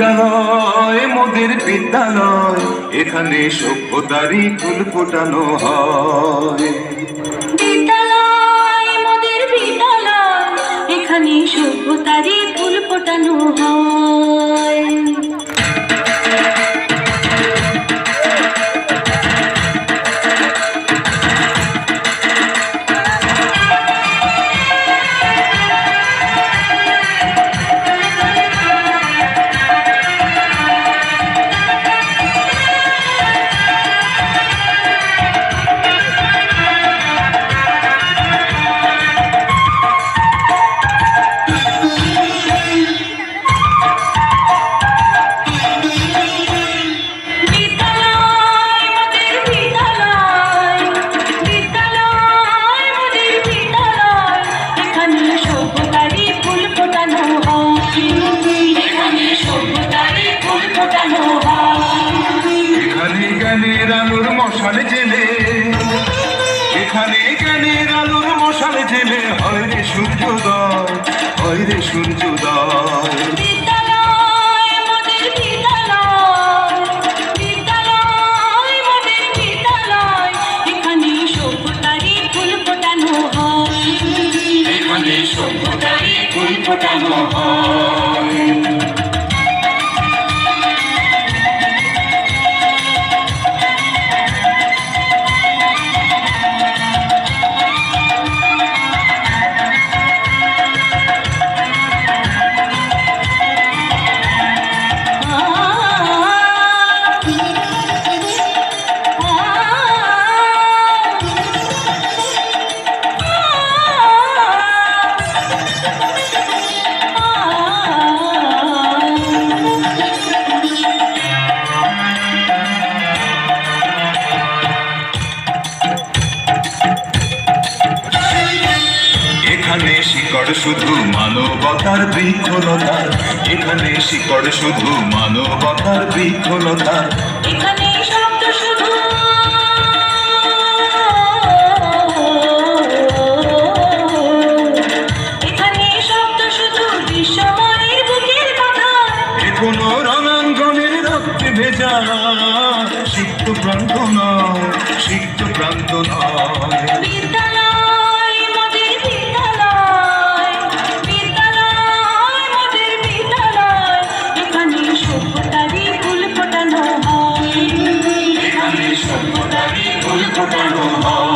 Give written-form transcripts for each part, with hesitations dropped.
বিদ্যালয় মোদের বিদ্যালয়, এখানে সভ্যতারই ফুল ফোটানো হয়। বিদ্যালয় মোদের বিদ্যালয়, এখানে সভ্যতারই ফুল ফোটানো হয়। জ্ঞানের আলোর মশাল জেলে, এখানে জ্ঞানের আলোর মশাল জেলে হয় রে সূর্যোদয়, হয় রে সূর্যোদয়। বিদ্যালয় মোদের বিদ্যালয়, বিদ্যালয় মোদের বিদ্যালয়, এখানে সভ্যতারই ফুল ফোটানো হয়। এখানে সভ্যতারই ফুল ফোটানো হয়। এখানে শিকড় শুধু মানবতার বৃক্ষলতা, এখানে শিকড় শুধু মানবতার বৃক্ষলতা। এখানে শব্দ শুধু, এখানে শব্দ শুধু বিশ্বময়ের বুকের কথা। এখনো রণাঙ্গনের রক্তে ভেজা সিক্ত প্রান্ত নয়, সিক্ত প্রান্ত নয়। বিদ্যালয় মোদের বিদ্যালয়, বিদ্যালয় মোদের বিদ্যালয়, এখানে সভ্যতারই ফুল ফোটানো হয়। এখানে সভ্যতারই ফুল ফোটানো হয়।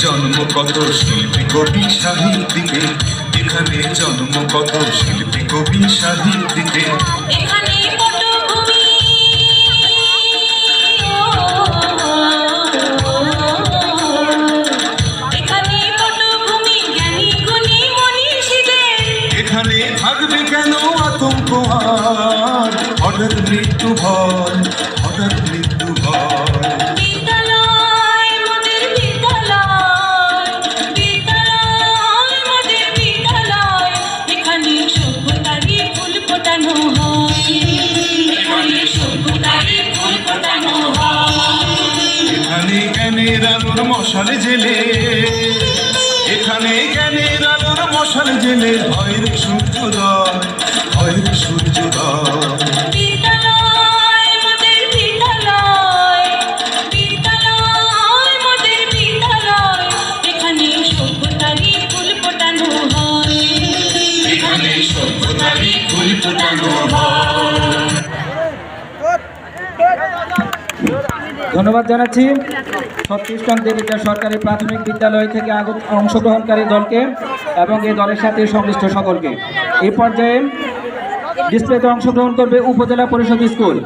জন্ম কত শিল্পী কবি সাহিত্যিকের, এখানে জন্ম কত শিল্পী কবি সাহিত্যিকের। এখানে পটভূমি, এখানে পটভূমি জ্ঞানী গুণী মনীষীদের। এখানে থাকবে কেন আতঙ্ক আর হঠাৎ মৃত্যু ভয়, হঠাৎ মৃত্যু ভয়। বিদ্যালয় মোদের বিদ্যালয়, বিদ্যালয় মোদের বিদ্যালয়, এখানে সভ্যতারই ফুল ফোটানো হয়। এখানে সভ্যতারই ফুল ফোটানো হয়। এখানে জ্ঞানের আলোর মশাল জেলে, এখানে জ্ঞানের আলোর মশাল জেলে হয় রে সূর্যোদয়, হয় রে সূর্যোদয়। বিদ্যালয় মোদের বিদ্যালয়, বিদ্যালয় মোদের বিদ্যালয়, এখানে সভ্যতারই ফুল ফোটানো হয়। এখানে সভ্যতারই ফুল ফোটানো হয়। ধন্যবাদ জানাচ্ছি 36 নং দেবিকা সরকারি প্রাথমিক বিদ্যালয় থেকে অংশগ্রহণকারী দলকে এবং এই দলের সাথে সংশ্লিষ্ট সকলকে। এই পর্যায়ে ডিসপ্লেতে অংশগ্রহণ করবে উপজেলা পরিষদ স্কুল।